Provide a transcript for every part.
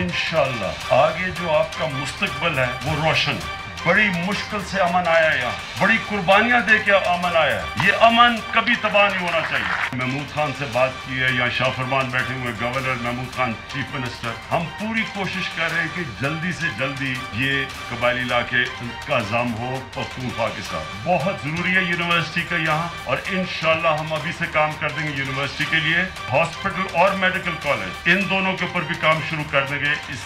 इंशाल्लाह आगे जो आपका मुस्तकबिल है वो रोशन। बड़ी मुश्किल से अमन आया है, यहाँ बड़ी कुर्बानियां दे के अमन आया है। ये अमन कभी तबाह नहीं होना चाहिए। महमूद खान से बात की है, यहाँ शाह फरमान बैठे हुए governor Mahmood Khan, chief minister, हम पूरी कोशिश कर रहे हैं कि जल्दी से जल्दी ये कबायली इलाके का जाम हो पख्तूनख्वा के साथ। बहुत ज़रूरी है यूनिवर्सिटी का यहाँ, और इंशाल्लाह हम अभी से काम कर देंगे यूनिवर्सिटी के लिए। हॉस्पिटल और मेडिकल कॉलेज, इन दोनों के ऊपर भी काम शुरू कर देंगे इस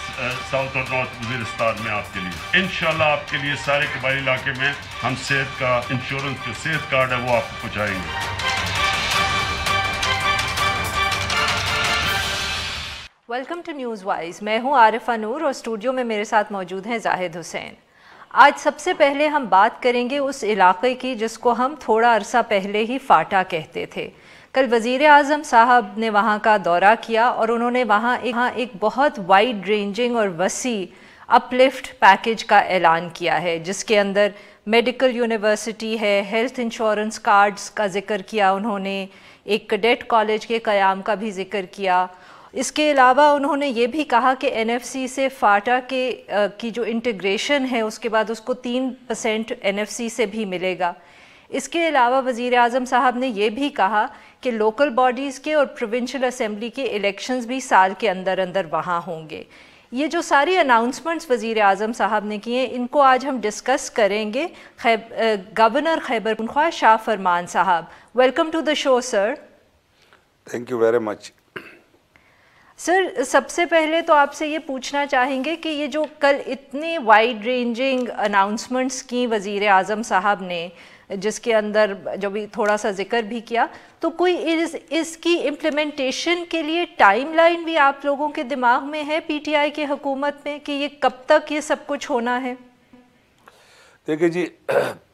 साउथ और नॉर्थ वज़ीरिस्तान में आपके लिए। इंशाल्लाह आपके लिए सारे कबायली इलाके में हम सेहत का इंश्योरेंस, जो सेहत कार्ड है वो आपको पहुँचाएंगे। Welcome to news wise. मैं हूं आरिफा नूर और स्टूडियो में मेरे साथ मौजूद हैं जाहिद हुसैन। आज सबसे पहले हम बात करेंगे उस इलाके की जिसको हम थोड़ा अरसा पहले ही फाटा कहते थे। कल वज़ीर आज़म साहब ने वहां का दौरा किया और उन्होंने वहां एक बहुत वाइड रेंजिंग और वसी अपलिफ्ट पैकेज का ऐलान किया है, जिसके अंदर मेडिकल यूनिवर्सिटी है, हेल्थ इंश्योरेंस कार्ड्स का ज़िक्र किया उन्होंने, एक कैडेट कॉलेज के क़याम का भी ज़िक्र किया। इसके अलावा उन्होंने ये भी कहा कि NFC से फाटा की जो इंटीग्रेशन है उसके बाद उसको 3% NFC से भी मिलेगा। इसके अलावा वज़ीर आज़म साहब ने ये भी कहा कि लोकल बॉडीज़ के और प्रोविंशियल असम्बली के इलेक्शंस भी साल के अंदर अंदर वहाँ होंगे। ये जो सारी अनाउंसमेंट्स वज़ीर आज़म साहब ने किए इनको आज हम डिस्कस करेंगे। गवर्नर खैबर पख्तूनख्वा शाह फरमान साहब, welcome to the show sir. Thank you very much. Sir, सबसे पहले तो आपसे ये पूछना चाहेंगे कि ये जो कल इतनी वाइड रेंजिंग अनाउंसमेंट्स की वज़ीर आज़म साहब ने, जिसके अंदर जो भी थोड़ा सा जिक्र भी किया, तो कोई इसकी इम्प्लीमेंटेशन के लिए टाइमलाइन भी आप लोगों के दिमाग में है PTI की हुकूमत में कि ये कब तक ये सब कुछ होना है? देखिए जी,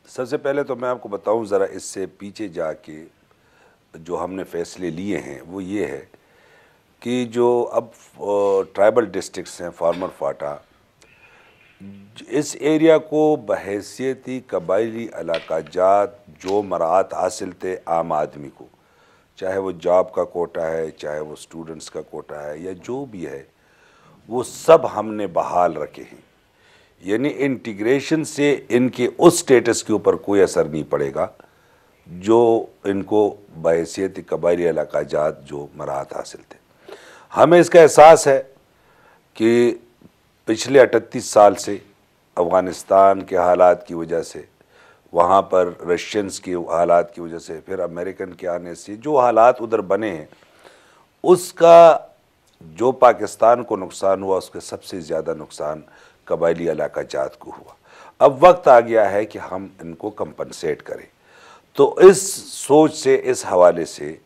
सबसे पहले तो मैं आपको बताऊं ज़रा इससे पीछे जाके जो हमने फ़ैसले लिए हैं वो ये है कि जो अब ट्राइबल डिस्ट्रिक्ट्स हैं, फार्मर फाटा, इस एरिया को बहैसियती कबायली इलाका जात जो मराहत हासिल थे आम आदमी को, चाहे वो जॉब का कोटा है, चाहे वो स्टूडेंट्स का कोटा है, या जो भी है, वो सब हमने बहाल रखे हैं। यानी इंटीग्रेशन से इनके उस स्टेटस के ऊपर कोई असर नहीं पड़ेगा जो इनको बहैसियती कबायली इलाका जात जो मराहत हासिल थे। हमें इसका एहसास है कि पिछले 38 साल से अफ़गानिस्तान के हालात की वजह से, वहाँ पर रशियंस के हालात की वजह से, फिर अमेरिकन के आने से जो हालात उधर बने हैं, उसका जो पाकिस्तान को नुकसान हुआ उसके सबसे ज़्यादा नुकसान कबायली इलाका जात को हुआ। अब वक्त आ गया है कि हम इनको कंपनसेट करें। तो इस सोच से, इस हवाले से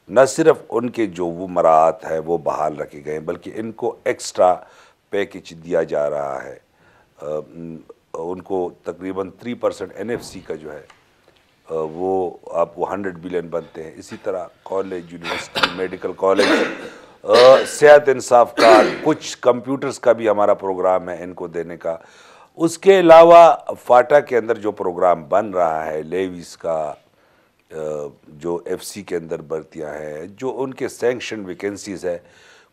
न सिर्फ उनके जो वो मराहत है वो बहाल रखे गए, बल्कि इनको एक्स्ट्रा पैकेज दिया जा रहा है। उनको तकरीबन 3% NFC का जो है वो आपको 100 बिलियन बनते हैं। इसी तरह कॉलेज, यूनिवर्सिटी, मेडिकल कॉलेज, सेहत इंसाफ का, कुछ कंप्यूटर्स का भी हमारा प्रोग्राम है इनको देने का। उसके अलावा फाटा के अंदर जो प्रोग्राम बन रहा है, लेवीज़ का, जो FC के अंदर भर्तियाँ हैं, जो उनके सैंक्शन वैकेंसीज़ है,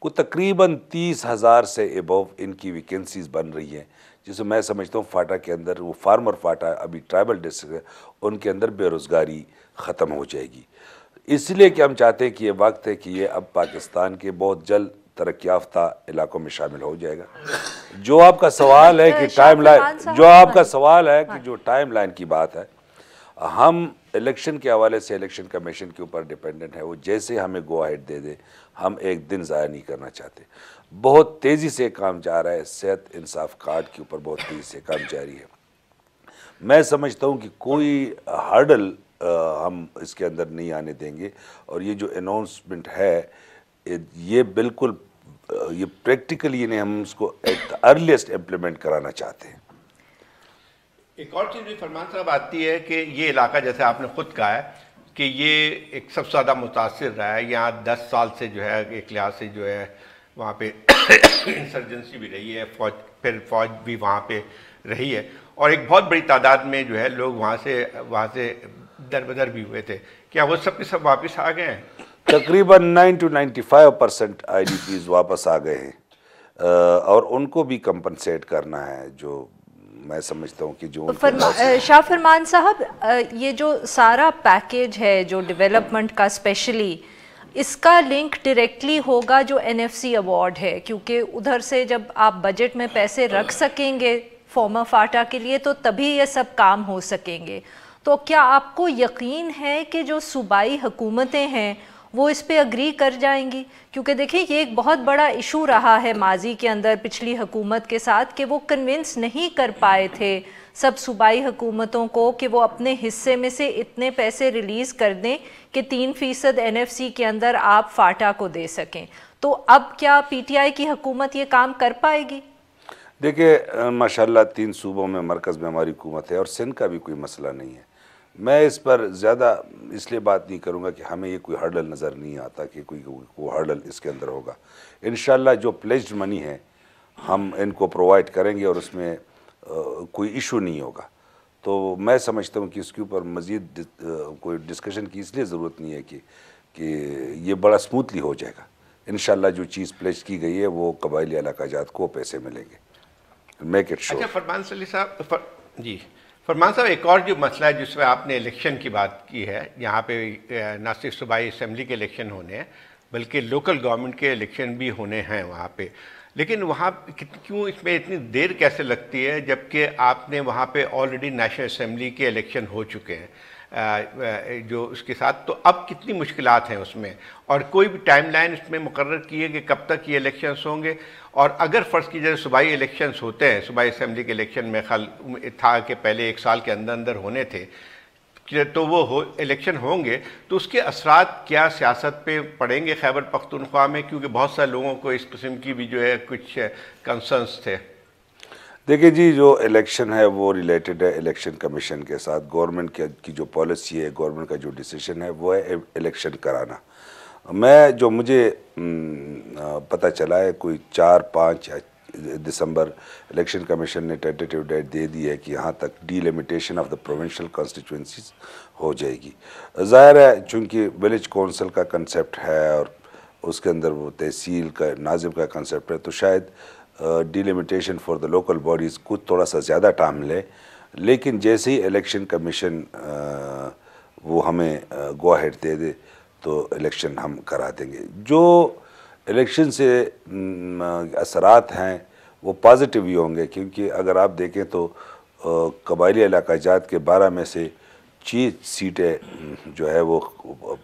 को तकरीबन 30,000 से एबव इनकी वैकेंसीज़ बन रही हैं, जिसे मैं समझता हूँ फाटा के अंदर, वो फार्मर फाटा अभी ट्राइबल डिस्ट्रिक्ट है, उनके अंदर बेरोज़गारी ख़त्म हो जाएगी। इसलिए कि हम चाहते हैं कि ये वक्त है कि ये अब पाकिस्तान के बहुत जल्द तरक्की याफ्ता इलाकों में शामिल हो जाएगा। जो आपका सवाल है कि टाइमलाइन, जो आपका सवाल है कि जो टाइमलाइन की बात है, हम इलेक्शन के हवाले से इलेक्शन कमीशन के ऊपर डिपेंडेंट है। वो जैसे हमें गो अहेड दे दे, हम एक दिन ज़ाया नहीं करना चाहते। बहुत तेज़ी से काम जा रहा है, सेहत इंसाफ कार्ड के ऊपर बहुत तेज़ी से काम जारी है। मैं समझता हूँ कि कोई हर्डल हम इसके अंदर नहीं आने देंगे, और ये जो अनाउंसमेंट है ये बिल्कुल ये प्रैक्टिकली यानी हम उसको एट द अर्लीस्ट इम्प्लीमेंट कराना चाहते हैं। एक और चीज़ भी फरमान साहब आती है कि ये इलाका, जैसे आपने खुद कहा है कि ये एक सबसे ज़्यादा मुतासिर रहा है। यहाँ 10 साल से जो है एक लिहाज से जो है वहाँ पे इंसर्जेंसी भी रही है, फिर फौज भी वहाँ पे रही है, और एक बहुत बड़ी तादाद में जो है लोग वहाँ से दरबदर भी हुए थे। क्या वो सब के सब वापस आ गए हैं? तकरीबन 90 to 95% IDPs वापस आ गए हैं। اور ان کو بھی کمپنسیٹ کرنا ہے. جو میں سمجھتا ہوں کہ جو شاہ فرمان صاحب، یہ جو سارا پیکیج ہے جو ڈیولپمنٹ کا اسپیشلی، اس کا لنک ڈائریکٹلی ہوگا جو NFC ایوارڈ ہے، کیونکہ ادھر سے جب آپ بجٹ میں پیسے رکھ سکیں گے فارمر فاٹا کے لیے تو تبھی یہ سب کام ہو سکیں گے. تو کیا آپ کو یقین ہے کہ جو صوبائی حکومتیں ہیں وہ اس پہ اگری کر جائیں گی؟ کیونکہ دیکھیں یہ ایک بہت بڑا ایشو رہا ہے ماضی کے اندر پچھلی حکومت کے ساتھ کہ وہ کنونس نہیں کر پائے تھے سب صوبائی حکومتوں کو کہ وہ اپنے حصے میں سے اتنے پیسے ریلیز کر دیں کہ 3% NFC کے اندر آپ فاٹا کو دے سکیں. تو اب کیا PTI کی حکومت یہ کام کر پائے گی؟ دیکھیں ماشاءاللہ 3 صوبوں میں مرکز میں ہماری حکومت ہے اور سندھ کا بھی کوئی مسئلہ نہیں ہے. میں اس پر زیادہ اس لیے بات نہیں کروں گا کہ ہمیں یہ کوئی ہرڈل نظر نہیں آتا کہ کوئی ہرڈل اس کے اندر ہوگا. انشاءاللہ جو پلیجڈ منی ہے ہم ان کو پرووائڈ کریں گے اور اس میں کوئی ایشو نہیں ہوگا. تو میں سمجھتا ہوں کہ اس کے اوپر مزید کوئی ڈسکشن کی اس لیے ضرورت نہیں ہے کہ یہ بڑا سموتھلی ہو جائے گا. انشاءاللہ جو چیز پلیج کی گئی ہے وہ قبائلی علاقہ جات کو پیسے ملیں گے. میک اٹ شور. اچھا فرمان صلی صاحب، جی فرمان صاحب، ایک اور جو مسئلہ ہے جس میں آپ نے الیکشن کی بات کی ہے، یہاں پہ نہ صرف صوبائی اسمبلی کے الیکشن ہونے ہیں بلکہ لوکل گورنمنٹ کے الیکشن بھی ہونے ہیں وہاں پہ. لیکن وہاں کیوں اس میں اتنی دیر کیسے لگتی ہے جبکہ آپ نے وہاں پہ آلریڈی نیشنل اسمبلی کے الیکشن ہو چکے ہیں جو اس کے ساتھ؟ تو اب کتنی مشکلات ہیں اس میں، اور کوئی بھی ٹائم لائن اس میں مقرر کی ہے کہ کب تک یہ الیکشنز ہوں گے؟ اور اگر فرض کی جائے صوبائی الیکشنز ہوتے ہیں، صوبائی اسمبلی کے الیکشن میں خیال تھا کہ پہلے 1 سال کے اندر ہونے تھے، تو وہ الیکشن ہوں گے تو اس کے اثرات کیا سیاست پہ پڑیں گے خیبر پختونخوا میں؟ کیونکہ بہت سارے لوگوں کو اس قسم کی بھی جو ہے کچھ کنسرنس تھے. دیکھیں جی، جو الیکشن ہے وہ ریلیٹڈ ہے الیکشن کمیشن کے ساتھ. گورنمنٹ کی جو پالیسی ہے، گورنمنٹ کا جو ڈیسیشن ہے وہ ہے الیکشن کرانا. جو مجھے پتہ چلا ہے کوئی 4-5 دسمبر الیکشن کمیشن نے ٹینٹیٹیو ڈیٹ دے دی ہے کہ یہاں تک delimitation of the provincial constituencies ہو جائے گی. ظاہر ہے چونکہ ولیج کونسل کا کنسیپٹ ہے اور اس کے اندر وہ تحصیل کا ناظم کا کنسیپٹ ہے، تو شاید D limitation for the local bodies کچھ تھوڑا سا زیادہ ٹائم لے. لیکن جیسے ہی الیکشن کمیشن وہ ہمیں گو ہیڈ دے دے تو الیکشن ہم کرا دیں گے. جو الیکشن سے اثرات ہیں وہ پازیٹیو ہی ہوں گے، کیونکہ اگر آپ دیکھیں تو قبائلی علاقہ جات کے 12 میں سے 6 سیٹیں جو ہے وہ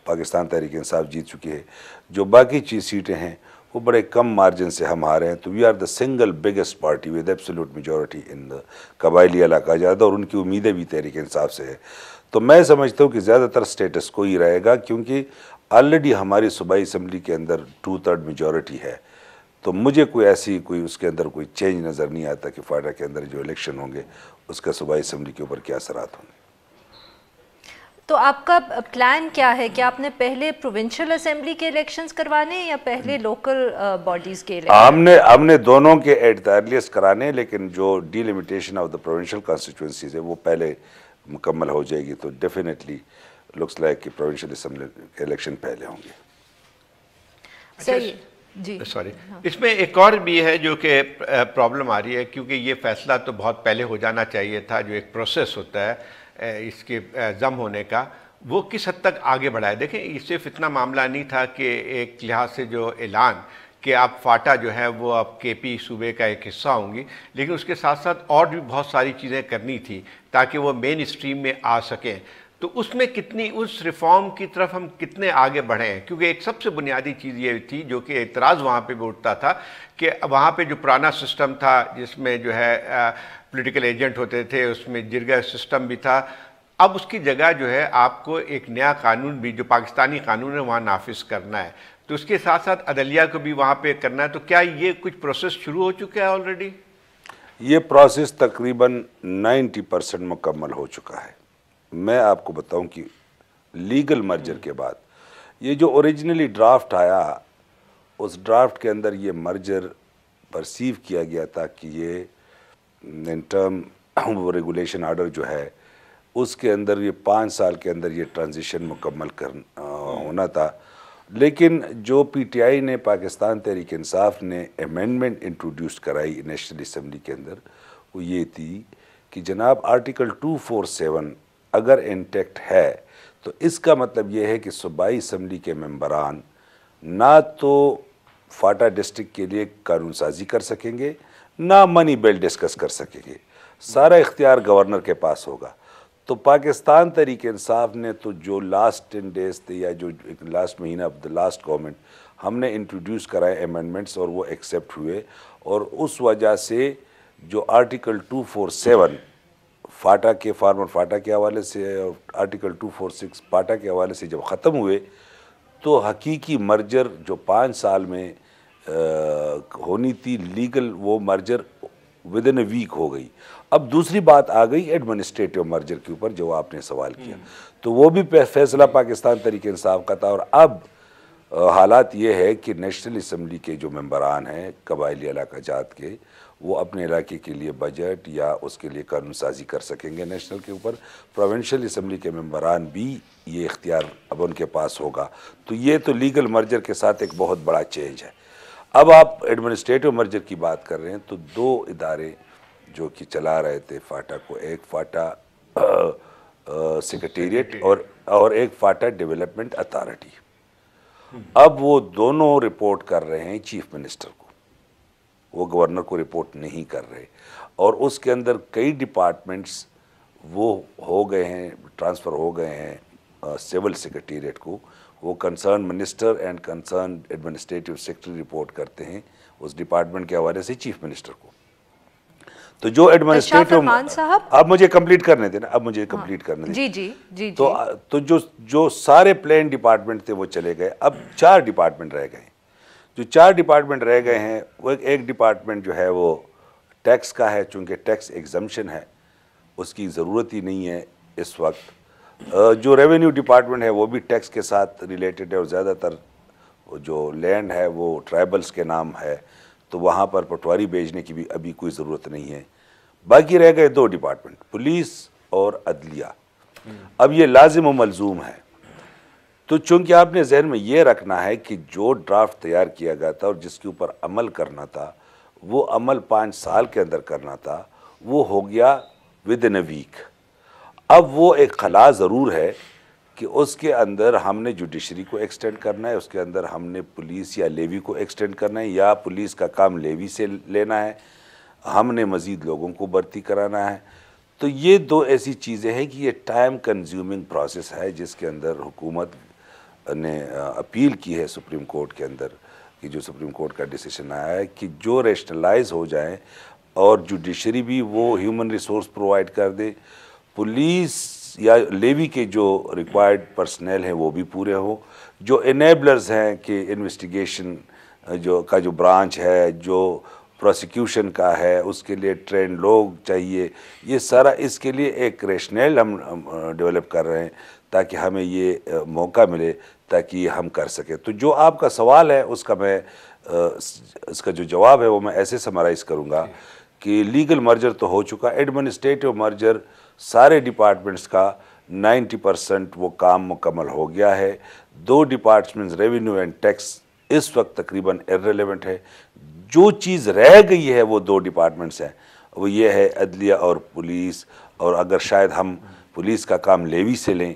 پاکستان تحریک انصاف جیت چکی ہے. جو باقی 6 سیٹیں ہیں وہ بڑے کم مارجن سے ہم ہارے ہیں. تو we are the single biggest party with absolute majority in the قبائلی علاقہ جات، اور ان کی امیدیں بھی تحریک انصاف سے ہے. تو میں سمجھتا ہوں کہ زیادہ تر سٹیٹس کو ہی رہے گا، کیونکہ آلریڈی ہماری صوبائی اسمبلی کے اندر 2/3 میجورٹی ہے. تو مجھے کوئی اس کے اندر کوئی چینج نظر نہیں آتا کہ فاٹا کے اندر جو الیکشن ہوں گے اس کا صوبائی اسمبلی کے اوپر کیا اثرات ہوں گے. تو آپ کا پلان کیا ہے کہ آپ نے پہلے پروونشل اسمبلی کے الیکشنز کروانے یا پہلے لوکل باڈیز کے الیکشن؟ ہم نے دونوں کے ایٹ دا ارلیسٹ کرانے، لیکن جو D limitation of the provincial constituencies ہے وہ پہلے مکمل ہو جائے گی. تو ڈیفینیٹلی لکس لائک کہ پروونشل اسمبلی کے الیکشن پہلے ہوں گے. صحیح جی سوری، اس میں ایک اور بھی ہے جو کہ پرابلم آ رہی ہے، کیونکہ یہ فیصلہ تو بہت پہلے ہو جانا چاہیے تھا. جو ایک پروسیس ہوتا ہے اس کے ضم ہونے کا، وہ کس حد تک آگے بڑھا ہے؟ دیکھیں یہ صرف اتنا معاملہ نہیں تھا کہ ایک لحاظ سے جو اعلان کہ آپ فاٹا جو ہے وہ اب KP صوبے کا ایک حصہ ہوں گی، لیکن اس کے ساتھ ساتھ اور بھی بہت ساری چیزیں کرنی تھی تاکہ وہ مین اسٹریم میں آ سکیں. تو اس میں اس ریفارم کی طرف ہم کتنے آگے بڑھے ہیں؟ کیونکہ ایک سب سے بنیادی چیز یہ تھی جو کہ اعتراض وہاں پہ بھی اٹھتا تھا کہ وہاں پہ جو پرانا سسٹم تھا جس میں جو ہے پولیٹیکل ایجنٹ ہوتے تھے، اس میں جرگہ سسٹم بھی تھا. اب اس کی جگہ جو ہے آپ کو ایک نیا قانون بھی جو پاکستانی قانون ہے وہاں نافذ کرنا ہے. تو اس کے ساتھ ساتھ عدلیہ کو بھی وہاں پہ کرنا ہے. تو کیا یہ کچھ پروسیس شروع ہو چکا ہے آلریڈی؟ یہ پروسیس تقریباً 90% مکمل ہو چکا ہے. میں آپ کو بتاؤں کہ لیگل مرجر کے بعد یہ جو اوریجنلی ڈرافٹ آیا، اس ڈرافٹ کے اندر یہ مرجر پرسیو کیا گیا تھا کہ یہ ان ٹرم ریگولیشن آرڈر جو ہے اس کے اندر یہ 5 سال کے اندر یہ ٹرانزیشن مکمل ہونا تھا. लेकिन जो PTI ने, पाकिस्तान तहरीक इंसाफ ने अमेंडमेंट इंट्रोड्यूस कराई नेशनल असम्बली के अंदर, वो ये थी कि जनाब आर्टिकल 247 अगर इंटैक्ट है तो इसका मतलब ये है कि सूबाई असम्बली के मेंबरान ना तो फाटा डिस्ट्रिक्ट के लिए कानून साजी कर सकेंगे, ना मनी बिल डिस्कस कर सकेंगे, सारा इख्तियार गवर्नर के पास होगा। तो पाकिस्तान तहरीक इंसाफ ने तो जो लास्ट 10 डेज़ थे या जो लास्ट महीना ऑफ द लास्ट गवर्नमेंट हमने इंट्रोड्यूस कराए अमेंडमेंट्स और वो एक्सेप्ट हुए, और उस वजह से जो आर्टिकल 247 फाटा के, फार्मर फाटा के हवाले से, और आर्टिकल 246 पाटा के हवाले से जब ख़त्म हुए तो हकीकी मर्जर जो 5 साल में होनी थी लीगल, वो merger within a week हो गई। अब दूसरी बात आ गई एडमिनिस्ट्रेटिव मर्जर के ऊपर, जो आपने सवाल किया, तो वो भी फैसला पाकिस्तान तहरीक इंसाफ का था। और अब हालात ये है कि नेशनल असम्बली के जो मेंबरान हैं कबायली इलाका जात के, वो अपने इलाके के लिए बजट या उसके लिए कानून साजी कर सकेंगे नेशनल के ऊपर। प्रोविंशियल असम्बली के मेंबरान भी ये इख्तियार अब उनके पास होगा। तो ये तो लीगल मर्जर के साथ एक बहुत बड़ा चेंज है। अब आप एडमिनिस्ट्रेटिव मर्जर की बात कर रहे हैं, तो 2 इदारे जो कि चला रहे थे फाटा को, एक फाटा सेक्रेटेरिएट और एक फाटा डेवलपमेंट अथॉरिटी, अब वो दोनों रिपोर्ट कर रहे हैं चीफ मिनिस्टर को, वो गवर्नर को रिपोर्ट नहीं कर रहे। और उसके अंदर कई डिपार्टमेंट्स वो हो गए हैं, ट्रांसफ़र हो गए हैं सिविल सेक्रेटेरिएट को। वो concern minister and concern administrative secretary report करते हैं उस डिपार्टमेंट के हवाले से चीफ मिनिस्टर को। तो जो एडमिनिस्ट्रेटिव, अब मुझे कंप्लीट करने देना, अब मुझे कंप्लीट करने देना। जी जी जी। तो जो सारे प्लेन डिपार्टमेंट थे वो चले गए, अब 4 डिपार्टमेंट रह गए। जो 4 डिपार्टमेंट रह गए हैं, वो एक डिपार्टमेंट जो है वो टैक्स का है, चूँकि टैक्स एग्जम्पशन है, उसकी ज़रूरत ही नहीं है इस वक्त। जो रेवेन्यू डिपार्टमेंट है वो भी टैक्स के साथ रिलेटेड है, और ज़्यादातर जो लैंड है वो ट्राइबल्स के नाम है, तो वहाँ पर पटवारी भेजने की भी अभी कोई ज़रूरत नहीं है। बाकी रह गए 2 डिपार्टमेंट, पुलिस और अदलिया। अब ये लाजिम व मलजूम है। तो चूँकि आपने जहन में ये रखना है कि जो ड्राफ्ट तैयार किया गया था और जिसके ऊपर अमल करना था, वो अमल 5 साल के अंदर करना था, वो हो गया विद इन अ वीक। अब वो एक खला ज़रूर है कि उसके अंदर हमने जुडिशरी को एक्सटेंड करना है, उसके अंदर हमने पुलिस या लेवी को एक्सटेंड करना है, या पुलिस का काम लेवी से लेना है, हमने मज़ीद लोगों को भर्ती कराना है। तो ये 2 ऐसी चीज़ें हैं कि ये टाइम कंज्यूमिंग प्रोसेस है, जिसके अंदर हुकूमत ने अपील की है सुप्रीम कोर्ट के अंदर, कि जो सुप्रीम कोर्ट का डिसीजन आया है कि जो रेशनलाइज हो जाए और जुडिशरी भी वो ह्यूमन रिसोर्स प्रोवाइड कर दे, पुलिस या लेवी के जो रिक्वायर्ड पर्सनल हैं वो भी पूरे हों, जो इनेबलर्स हैं कि इन्वेस्टिगेशन जो ब्रांच है, जो प्रोसिक्यूशन का है, उसके लिए ट्रेन लोग चाहिए, ये सारा इसके लिए एक रेशनल हम डेवलप कर रहे हैं ताकि हमें ये मौका मिले ताकि हम कर सकें। तो जो आपका सवाल है उसका मैं इसका जो जवाब है वो मैं ऐसे समराइज़ करूँगा कि लीगल मर्जर तो हो चुका, एडमिनिस्ट्रेटिव मर्जर सारे डिपार्टमेंट्स का 90% वो काम मुकम्मल हो गया है। 2 डिपार्टमेंट्स रेवेन्यू एंड टैक्स इस वक्त तकरीबन इर्रेलेवेंट है। जो चीज़ रह गई है वो 2 डिपार्टमेंट्स हैं, वो ये है अदलिया और पुलिस। और अगर शायद हम पुलिस का काम लेवी से लें,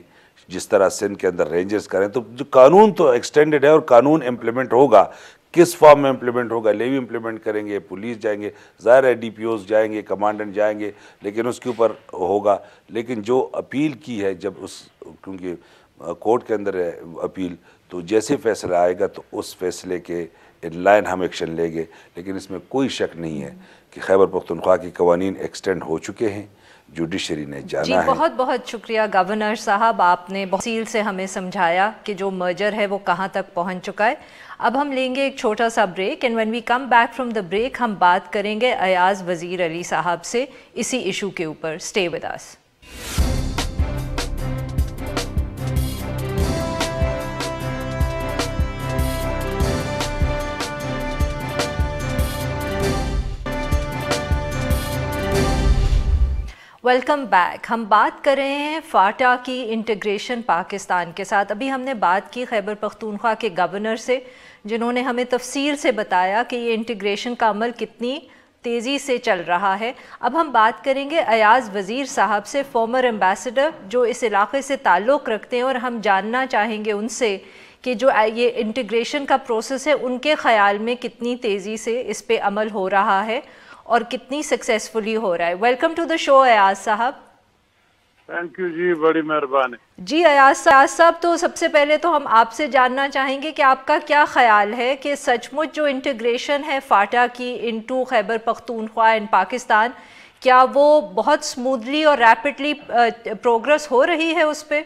जिस तरह सिंध के अंदर रेंजर्स करें, तो जो कानून तो एक्सटेंडेड है और कानून इम्प्लीमेंट होगा, किस फॉर्म में इम्प्लीमेंट होगा, लेवी इम्प्लीमेंट करेंगे, पुलिस जाएंगे, ज़ाहिर है DPOs जाएंगे, कमांडेंट जाएंगे, लेकिन उसके ऊपर होगा। लेकिन जो अपील की है, जब उस क्योंकि कोर्ट के अंदर है अपील, तो जैसे फैसला आएगा तो उस फैसले के इन लाइन हम एक्शन लेंगे। लेकिन इसमें कोई शक नहीं है कि खैबर पख्तूनख्वा के कवानीन एक्सटेंड हो चुके हैं, जुडिशरी ने जाना है। बहुत बहुत शुक्रिया गवर्नर साहब, आपने बहुत तफसील से हमें समझाया कि जो मर्जर है वो कहाँ तक पहुँच चुका है। अब हम लेंगे एक छोटा सा break, and when we come back from the break हम बात करेंगे अयाज वज़ीर अली साहब से इसी इशू के ऊपर। Stay with us. Welcome back. हम बात कर रहे हैं फाटा की इंटीग्रेशन पाकिस्तान के साथ। अभी हमने बात की खैबर पख्तूनख्वा के गवर्नर से, जिन्होंने हमें तफसील से बताया कि ये इंटीग्रेशन का अमल कितनी तेज़ी से चल रहा है। अब हम बात करेंगे अयाज़ वज़ीर साहब से, फॉर्मर एम्बेसडर जो इस इलाके से ताल्लुक़ रखते हैं, और हम जानना चाहेंगे उनसे कि जो ये इंटीग्रेशन का प्रोसेस है उनके ख़याल में कितनी तेज़ी से इस पे अमल हो रहा है और कितनी सक्सेसफुली हो रहा है। Welcome to the show Ayaz sahab. Thank you जी, बड़ी मेहरबानी जी। अयाज साहब, तो सबसे पहले तो हम आपसे जानना चाहेंगे कि आपका क्या ख्याल है कि सचमुच जो इंटीग्रेशन है फाटा की इनटू खैबर पख्तूनख्वा इन पाकिस्तान, क्या वो बहुत स्मूथली और रैपिडली प्रोग्रेस हो रही है उस पर?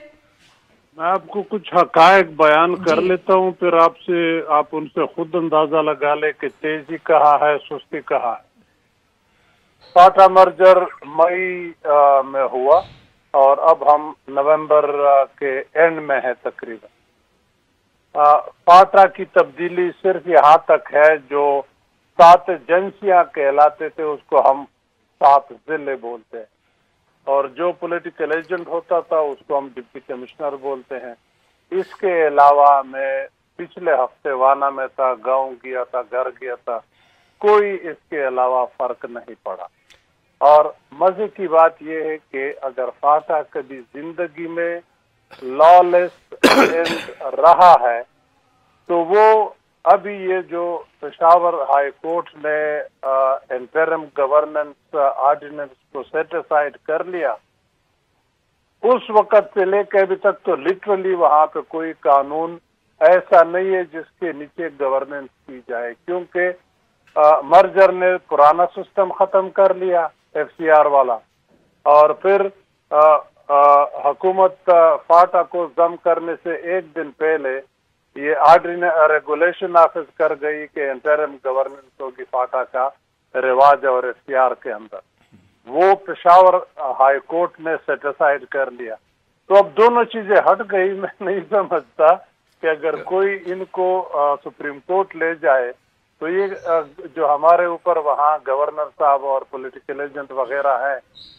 मैं आपको कुछ हकायक बयान कर लेता हूँ, फिर आप उनसे खुद अंदाजा लगा ले कि तेजी कहाँ है, सुस्ती कहाँ है। फाटा मर्जर मई में हुआ और अब हम नवंबर के एंड में है तकरीबन। फाटा की तब्दीली सिर्फ यहाँ तक है, जो 7 एजेंसियां कहलाते थे उसको हम 7 जिले बोलते हैं, और जो पॉलिटिकल एजेंट होता था उसको हम डिप्टी कमिश्नर बोलते हैं। इसके अलावा मैं पिछले हफ्ते वाना में था, गांव गया था, घर गया था, कोई इसके अलावा फर्क नहीं पड़ा। और मजे की बात यह है कि अगर फाटा कभी जिंदगी में लॉलेस रहा है तो वो अभी ये जो पेशावर हाई कोर्ट ने इंटरिम गवर्नेंस ऑर्डिनेंस को सेटिसाइड कर लिया, उस वक्त से लेकर अभी तक तो लिटरली वहां पे कोई कानून ऐसा नहीं है जिसके नीचे गवर्नेंस की जाए, क्योंकि मर्जर ने पुराना सिस्टम खत्म कर लिया FCR वाला, और फिर हुकूमत फाटा को जम करने से एक दिन पहले ये रेगुलेशन ऑफिस कर गई कि इंटरिम गवर्नेंस होगी फाटा का रिवाज और FCR के अंदर। वो पेशावर हाई कोर्ट ने सेटिसाइड कर लिया, तो अब दोनों चीजें हट गई। मैं नहीं समझता कि अगर कोई इनको सुप्रीम कोर्ट ले जाए तो ये जो हमारे ऊपर वहाँ गवर्नर साहब और पॉलिटिकल एजेंट वगैरह हैं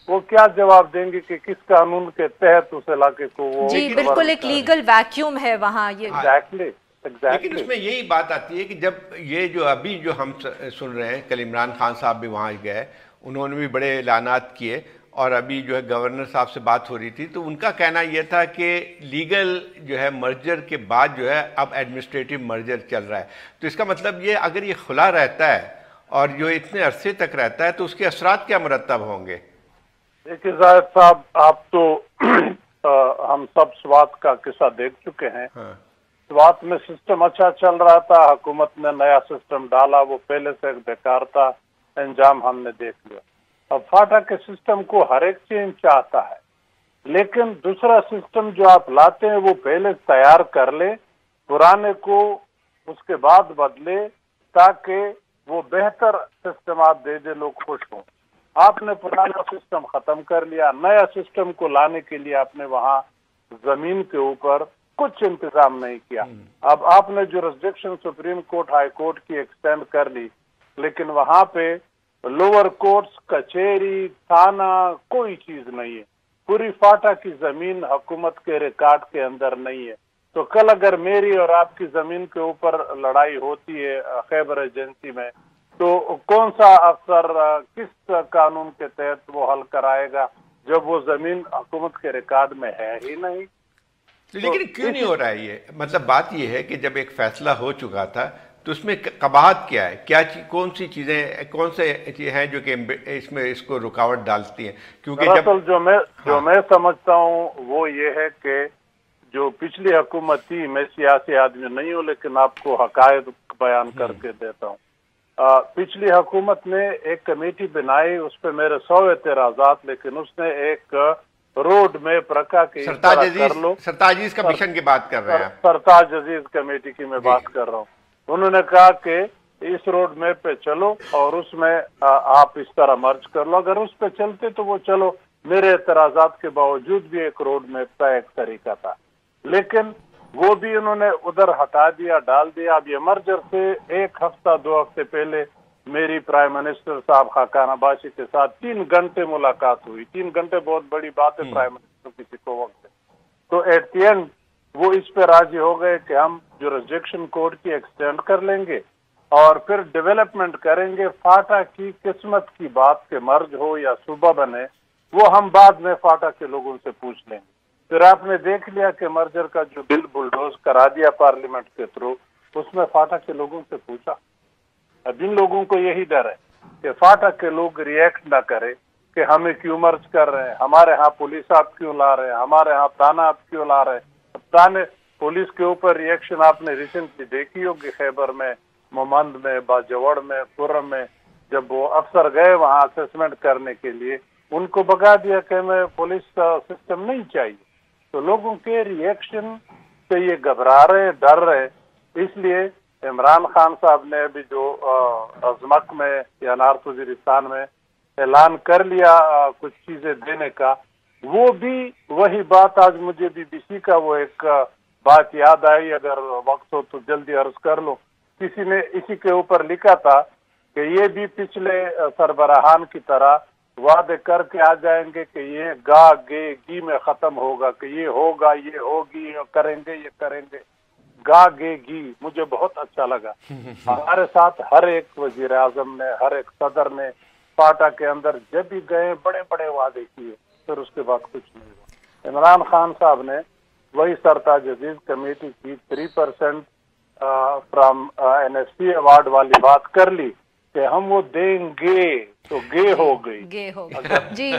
वो क्या जवाब देंगे कि किस कानून के तहत उस इलाके को वो। जी बिल्कुल, एक लीगल वैक्यूम है वहाँ ये। एग्जैक्टली। लेकिन इसमें यही बात आती है कि जब ये जो अभी जो हम सुन रहे हैं, कल इमरान खान साहब भी वहाँ गए, उन्होंने भी बड़े ऐलानात किए, और अभी जो है गवर्नर साहब से बात हो रही थी तो उनका कहना यह था कि लीगल जो है मर्जर के बाद जो है अब एडमिनिस्ट्रेटिव मर्जर चल रहा है। तो इसका मतलब ये अगर ये खुला रहता है और जो इतने अरसे तक रहता है तो उसके असरात क्या मुरतब होंगे? देखिए जाहिद साहब, आप तो हम सब स्वात का किस्सा देख चुके हैं। हाँ। स्वात में सिस्टम अच्छा चल रहा था, हुकूमत ने नया सिस्टम डाला, वो पहले से बेकार था, अंजाम हमने देख लिया। अब फाटा के सिस्टम को हर एक चेंज चाहता है, लेकिन दूसरा सिस्टम जो आप लाते हैं वो पहले तैयार कर ले, पुराने को उसके बाद बदले, ताकि वो बेहतर सिस्टम आप दे दे, लोग खुश हों। आपने पुराना सिस्टम खत्म कर लिया, नया सिस्टम को लाने के लिए आपने वहाँ जमीन के ऊपर कुछ इंतजाम नहीं किया। अब आपने jurisdiction supreme court high court की एक्सटेंड कर ली, लेकिन वहां पे लोअर कोर्ट्स, कचहरी, थाना, कोई चीज नहीं है। पूरी फाटा की जमीन हुकूमत के रिकॉर्ड के अंदर नहीं है। तो कल अगर मेरी और आपकी जमीन के ऊपर लड़ाई होती है खैबर एजेंसी में, तो कौन सा अफसर किस कानून के तहत वो हल कराएगा जब वो जमीन हुकूमत के रिकॉर्ड में है ही नहीं? लेकिन क्यों नहीं हो रहा है ये? मतलब बात ये है कि जब एक फैसला हो चुका था तो उसमें कबाहत क्या है, क्या कौन सी चीजें, कौन से हैं जो कि इसमें इसको रुकावट डालती हैं? क्योंकि जब जो मैं समझता हूँ वो ये है कि जो पिछली हुकूमत थी, मैं सियासी आदमी नहीं हूँ लेकिन आपको हकायत बयान करके देता हूँ। पिछली हुकूमत ने एक कमेटी बनाई, उस पर मेरे 100 एतराजात, लेकिन उसने एक रोड मैप रखा कि सरताज अजीज का मिशन की बात कर रहे हैं, सरताज अजीज कमेटी की मैं बात कर रहा हूँ। उन्होंने कहा कि इस रोड मैप पे चलो और उसमें आप इस तरह मर्ज कर लो। अगर उस पे चलते तो वो चलो, मेरे एतराजात के बावजूद भी एक रोड मैप का एक तरीका था, लेकिन वो भी उन्होंने उधर हटा दिया, डाल दिया। अब ये मर्जर से 1 हफ्ता 2 हफ्ते पहले मेरी प्राइम मिनिस्टर साहब खाकान अब्बासी के साथ 3 घंटे मुलाकात हुई। 3 घंटे बहुत बड़ी बात है प्राइम मिनिस्टर किसी को वक्त। तो एट द एंड वो इस पे राजी हो गए कि हम जुरिसडिक्शन कोर्ट की एक्सटेंड कर लेंगे और फिर डेवलपमेंट करेंगे। फाटा की किस्मत की बात के मर्ज हो या सूबा बने, वो हम बाद में फाटा के लोगों से पूछ लेंगे। फिर आपने देख लिया कि मर्जर का जो बिल बुलडोज करा दिया पार्लियामेंट के थ्रू, उसमें फाटा के लोगों से पूछा। अब इन लोगों को यही डर है कि फाटा के लोग रिएक्ट ना करें कि हमें क्यों मर्ज कर रहे हैं, हमारे यहाँ पुलिस आप क्यों ला रहे हैं, हमारे यहाँ थाना आप क्यों ला रहे हैं। अब थाने पुलिस के ऊपर रिएक्शन आपने रिसेंटली देखी होगी, खैबर में, मोमंद में, बाजवड़ में, खुर्रम में, जब वो अफसर गए वहाँ असेसमेंट करने के लिए, उनको भगा दिया कि हमें पुलिस सिस्टम नहीं चाहिए। तो लोगों के रिएक्शन से ये घबरा रहे, डर रहे। इसलिए इमरान खान साहब ने अभी जो अजमक में या नॉर्थ वजीरिस्तान में ऐलान कर लिया कुछ चीजें देने का, वो भी वही बात। आज मुझे बीबीसी का वो एक बात याद आई, अगर वक्त हो तो जल्दी अर्ज कर लो। किसी ने इसी के ऊपर लिखा था कि ये भी पिछले सरबराहान की तरह वादे करके आ जाएंगे कि ये गा गे गी में खत्म होगा, कि ये होगा, ये होगी, ये करेंगे। गा गे गी मुझे बहुत अच्छा लगा। हमारे साथ हर एक वजीर आजम ने, हर एक सदर ने फाटा के अंदर जब भी गए बड़े बड़े वादे किए, फिर उसके बाद कुछ नहीं हुआ। इमरान खान साहब ने वही सरताज अजीज कमेटी की 3% फ्रॉम NSP अवार्ड वाली बात कर ली कि हम वो देंगे, तो गे हो गई। जी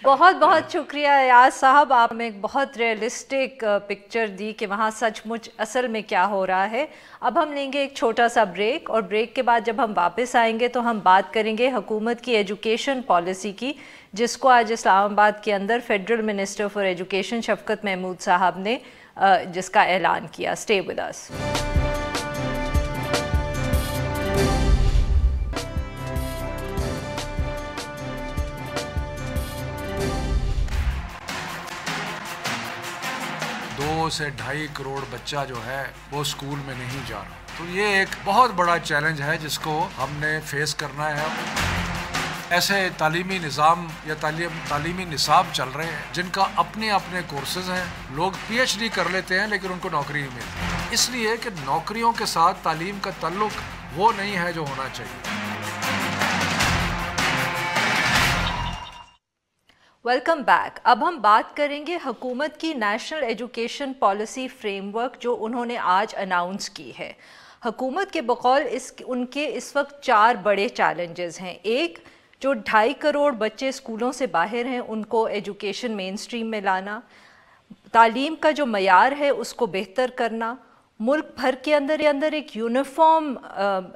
बहुत बहुत शुक्रिया याद साहब, आपने एक बहुत रियलिस्टिक पिक्चर दी कि वहाँ सचमुच असल में क्या हो रहा है। अब हम लेंगे एक छोटा सा ब्रेक, और ब्रेक के बाद जब हम वापस आएंगे तो हम बात करेंगे हुकूमत की एजुकेशन पॉलिसी की, जिसको आज इस्लामाबाद के अंदर federal minister for education Shafqat Mahmood साहब ने जिसका ऐलान किया। Stay with us. से 2.5 करोड़ बच्चा जो है वो स्कूल में नहीं जा रहा। तो ये एक बहुत बड़ा चैलेंज है जिसको हमने फेस करना है। ऐसे तालीमी निज़ाम या तालीमी निसाब चल रहे हैं जिनका अपने अपने कोर्सेज हैं, लोग PhD कर लेते हैं लेकिन उनको नौकरी नहीं मिलती, इसलिए कि नौकरियों के साथ तालीम का ताल्लुक वो नहीं है जो होना चाहिए। Welcome back. अब हम बात करेंगे हुकूमत की नेशनल एजुकेशन पॉलिसी फ्रेमवर्क जो उन्होंने आज अनाउंस की है। हुकूमत के बकौल उनके इस वक्त 4 बड़े चैलेंजेस हैं। एक, जो 2.5 करोड़ बच्चे स्कूलों से बाहर हैं उनको एजुकेशन मेन स्ट्रीम में लाना, तालीम का जो मयार है उसको बेहतर करना, मुल्क भर के अंदर एक यूनिफॉर्म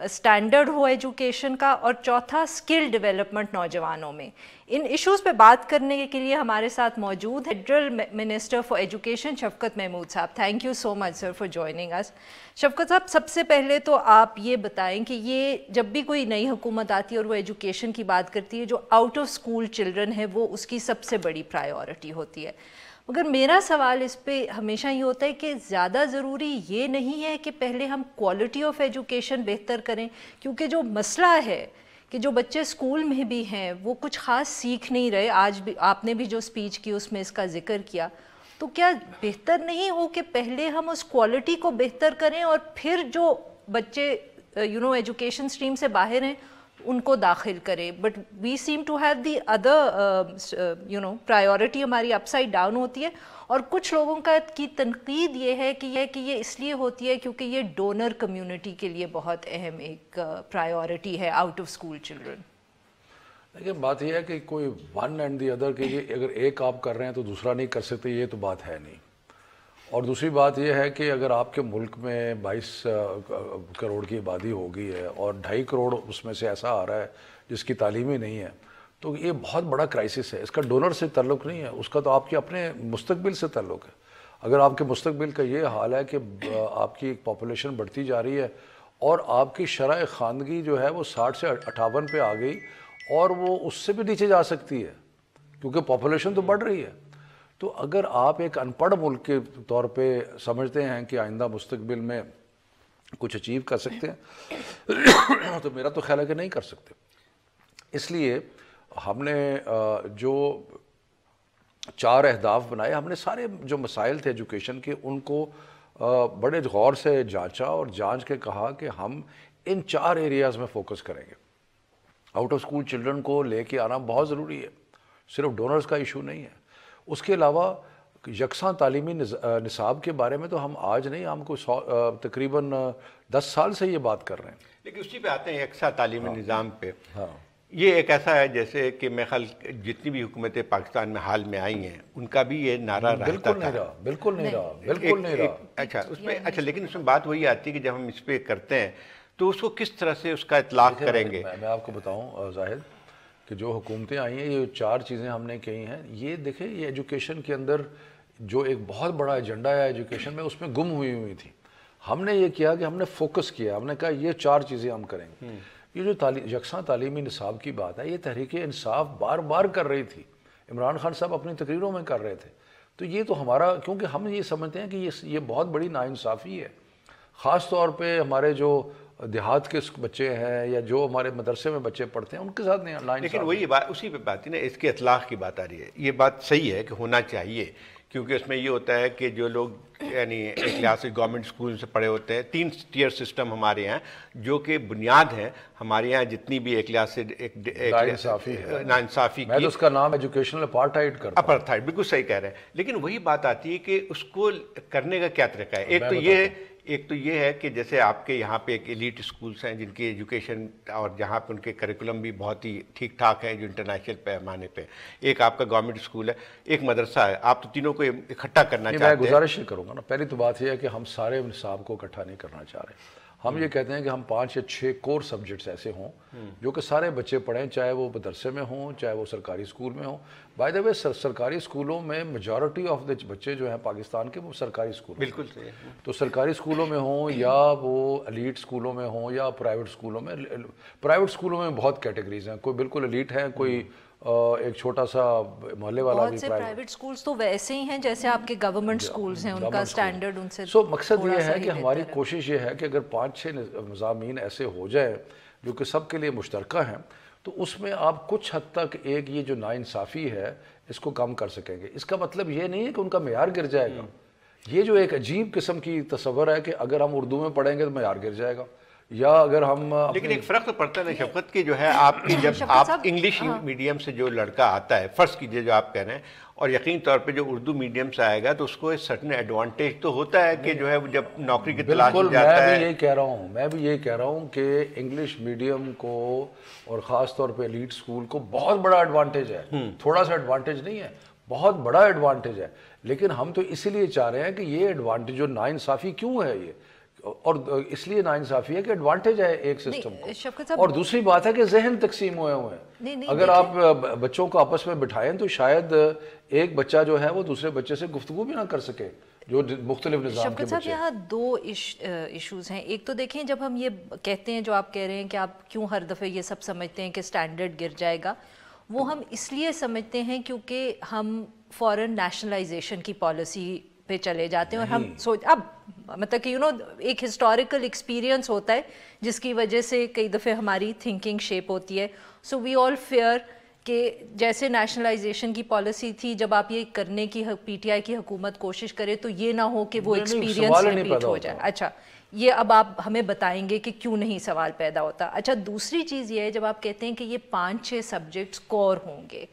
स्टैंडर्ड हो एजुकेशन का, और चौथा स्किल डेवलपमेंट नौजवानों में। इन इश्यूज़ पे बात करने के लिए हमारे साथ मौजूद है federal minister for education Shafqat Mahmood sahab. Thank you so much sir for joining us. Shafqat sahab, सबसे पहले तो आप ये बताएं कि ये जब भी कोई नई हुकूमत आती है और वो एजुकेशन की बात करती है, जो आउट ऑफ स्कूल चिल्ड्रन है वो उसकी सबसे बड़ी प्रायोरिटी होती है, मगर मेरा सवाल इस पे हमेशा ये होता है कि ज़्यादा ज़रूरी ये नहीं है कि पहले हम क्वालिटी ऑफ एजुकेशन बेहतर करें, क्योंकि जो मसला है कि जो बच्चे स्कूल में भी हैं वो कुछ ख़ास सीख नहीं रहे। आज भी आपने भी जो स्पीच की उसमें इसका जिक्र किया, तो क्या बेहतर नहीं हो कि पहले हम उस क्वालिटी को बेहतर करें और फिर जो बच्चे एजुकेशन स्ट्रीम से बाहर हैं उनको दाखिल करें। But we seem to have the other priority हमारी अपसाइड डाउन होती है, और कुछ लोगों की तनकीद ये है कि ये इसलिए होती है क्योंकि ये डोनर कम्युनिटी के लिए बहुत अहम एक प्रायोरिटी है आउट ऑफ स्कूल चिल्ड्रन। देखिए, बात यह है कि कोई वन एंड दी अदर के लिए अगर एक आप कर रहे हैं तो दूसरा नहीं कर सकते, ये तो बात है नहीं। और दूसरी बात यह है कि अगर आपके मुल्क में 22 करोड़ की आबादी हो गई है और 2.5 करोड़ उसमें से ऐसा आ रहा है जिसकी तालीम ही नहीं है, तो ये बहुत बड़ा क्राइसिस है। इसका डोनर से ताल्लुक़ नहीं है, उसका तो आपके अपने मुस्तकबिल से ताल्लुक़ है। अगर आपके मुस्तकबिल का ये हाल है कि आपकी एक पॉपुलेशन बढ़ती जा रही है और आपकी शरह ख़ानगी जो है वो 60 से 58 पे आ गई, और वो उससे भी नीचे जा सकती है क्योंकि पॉपुलेशन तो बढ़ रही है। तो अगर आप एक अनपढ़ मुल्क के तौर पे समझते हैं कि आइंदा मुस्तकबिल में کچھ اچیو کر سکتے ہیں تو میرا تو خیال ہے کہ نہیں کر سکتے. اس لیے ہم نے جو 4 اہداف بنائے, ہم نے سارے جو مسائل تھے ایجوکیشن کے ان کو بڑے غور سے جانچا اور جانچ کے کہا کہ ہم ان 4 ایریاز میں فوکس کریں گے. آؤٹ آف اسکول چلڈرن کو لے کے آنا بہت ضروری ہے, صرف ڈونرز کا ایشو نہیں ہے. اس کے علاوہ یکساں تعلیمی نصاب کے بارے میں تو ہم آج نہیں, ہم کو تقریباً 10 سال سے یہ بات کر رہے ہیں. لیکن اسی پہ آتے ہیں یکساں تعلیمی نظام پہ. یہ ایک ایسا ہے جیسے کہ میں خیال جتنی بھی حکومتیں پاکستان میں حال میں آئی ہیں ان کا بھی یہ نعرہ رہتا تھا. بالکل نہیں رہا. اچھا اس میں لیکن اس میں بات وہی آتی ہے کہ جب ہم اس پہ کرتے ہیں تو اس کو کس طرح سے اس کا اطلاق کریں گے. میں آپ کو بتاؤں زاہد کہ جو حکومتیں آئی ہیں, یہ 4 چیزیں ہم نے کہی ہیں. یہ دیکھیں, یہ ایجوکیشن کے اندر جو ایک بہت بڑا ایجنڈا ہے ایجوکیشن میں, اس میں گم ہوئی تھی. ہم نے یہ کیا کہ ہم نے فوکس کیا, ہم نے کہا یہ 4 چیزیں ہم کریں گے. یہ جو یکساں تعلیمی نصاب کی بات ہے, یہ تحریک انصاف بار بار کر رہی تھی, عمران خان صاحب اپنی تقریروں میں کر رہے تھے. تو یہ تو ہمارا, کیونکہ ہم یہ سمجھتے ہیں کہ یہ بہت بڑی ناانصافی ہے, خاص طور پہ ہمارے جو دیہات کے بچے ہیں یا جو ہمارے مدرسے میں بچے پڑھتے ہیں ان کے ساتھ ناانصافی. لیکن وہی بات اسی پہ بات ہے نا, اس کے اطلاق کی بات آ رہی ہے. یہ بات صحیح ہے کہ ہونا چاہیے, کیونکہ اس میں یہ ہوتا ہے کہ جو لوگ یعنی ایک لحاظ سے گورنمنٹ اسکول سے پڑھے ہوتے ہیں, 3 ٹیئر سسٹم ہمارے یہاں جو کہ بنیاد ہیں ہمارے یہاں جتنی بھی ایک لحاظ سے ناانصافی میں تو اس کا نام ایجوکیشنل اپارٹائڈ کرتا ہوں. اپارٹائڈ بالکل صحیح کہہ رہے ہیں. لیکن وہی بات آتی ہے کہ اس کو کرنے کا کیا طریقہ ہے. ایک تو یہ ہے کہ جیسے آپ کے یہاں پہ ایک ایلیٹ اسکولس ہیں جن کی ایجوکیشن اور جہاں پہ ان کے کریکولم بھی بہت ہی ٹھیک ٹھاک ہیں جو انٹرنیشنل پیمانے پہ. ایک آپ کا گورنمنٹ اسکول ہے, ایک مدرسہ ہے. آپ تو تینوں کو اکٹھا کرنا چاہتے ہیں. میں گزارش یہ کروں گا نا, پہلی تو بات یہ ہے کہ ہم سارے نصاب کو اکٹھا نہیں کرنا چاہ رہے. ہم یہ کہتے ہیں کہ ہم 5 یا 6 کور سبجیکٹس ایسے ہوں جو کہ سارے بچے پڑھیں, چاہے وہ مدرسے میں ہوں چاہے وہ سرکاری اسکول میں ہوں. بائی دا وے سرکاری اسکولوں میں میجورٹی آف دا بچے جو ہیں پاکستان کے وہ سرکاری اسکول, بالکل صحیح. تو سرکاری اسکولوں میں ہوں یا وہ ایلیٹ اسکولوں میں ہوں یا پرائیویٹ اسکولوں میں. پرائیویٹ اسکولوں میں بہت کیٹیگریز ہیں, کوئی بالکل ایلیٹ ہیں, کوئی ایک چھوٹا سا محلے والا بھی. بہت سے پرائیویٹ سکولز تو ویسے ہی ہیں جیسے آپ کے گورنمنٹ سکولز ہیں, ان کا سٹینڈرڈ ان سے. سو مقصد یہ ہے کہ ہماری کوشش یہ ہے کہ اگر 5-6 مضامین ایسے ہو جائیں جو کہ سب کے لیے مشترکہ ہیں, تو اس میں آپ کچھ حد تک ایک یہ جو ناانصافی ہے اس کو کم کر سکیں گے. اس کا مطلب یہ نہیں ہے کہ ان کا معیار گر جائے گا. یہ جو ایک عجیب قسم کی تصور ہے کہ اگر ہم اردو میں پڑھیں گے تو معیار گر جائے گا, یا اگر ہم لیکن ایک فرق تو پڑتا ہے نا شفقت کی, جو ہے آپ کی جب آپ انگلش میڈیم سے جو لڑکا آتا ہے, فرض کیجئے جو آپ کہہ رہے ہیں, اور یقین طور پہ جو اردو میڈیم سے آئے گا تو اس کو ایک سرٹن ایڈوانٹیج تو ہوتا ہے کہ جو ہے جب نوکری کی تلاش میں جاتا ہے. میں بھی یہی کہہ رہا ہوں کہ انگلش میڈیم کو اور خاص طور پہ ایلیٹ اسکول کو بہت بڑا ایڈوانٹیج ہے. تھوڑا سا ایڈوانٹیج نہیں ہے, بہت بڑا ایڈوانٹیج ہے. لیکن ہم تو اسی لیے چاہ رہے ہیں کہ یہ ایڈوانٹیج جو ناانصافی کیوں ہے, یہ اور اس لیے ناانصافی ہے کہ ایڈوانٹیج ہے ایک سسٹم کو, اور دوسری بات ہے کہ ذہن تقسیم ہوئے ہیں. اگر آپ بچوں کو آپس میں بٹھائیں تو شاید ایک بچہ جو ہے وہ دوسرے بچے سے گفتگو بھی نہ کر سکے جو مختلف نظام کے بچے. یہاں 2 ایشوز ہیں. ایک تو دیکھیں, جب ہم یہ کہتے ہیں جو آپ کہہ رہے ہیں کہ آپ کیوں ہر دفعہ یہ سب سمجھتے ہیں کہ سٹینڈرڈ گر جائے گا, وہ ہم اس لیے سمجھتے ہیں کیونکہ ہم فورن نیشنلائزیشن کی پالیسی پہ چلے جاتے ہیں, اور ہم اب مطلب کہ ایک ہسٹوریکل ایکسپیرینس ہوتا ہے جس کی وجہ سے کئی دفعہ ہماری تھنکنگ شیپ ہوتی ہے. سو وی آل فیئر کہ جیسے نیشنلائزیشن کی پالیسی تھی, جب آپ یہ کرنے کی پی ٹی آئی کی حکومت کوشش کرے تو یہ نہ ہو کہ وہ ایکسپیرینس ریپیٹ ہو جائے. اچھا, یہ اب آپ ہمیں بتائیں گے کہ کیوں نہیں سوال پیدا ہوتا. اچھا, دوسری چیز یہ ہے جب آپ کہتے ہیں کہ یہ 5-6 سبجیکٹس کور ہوں گے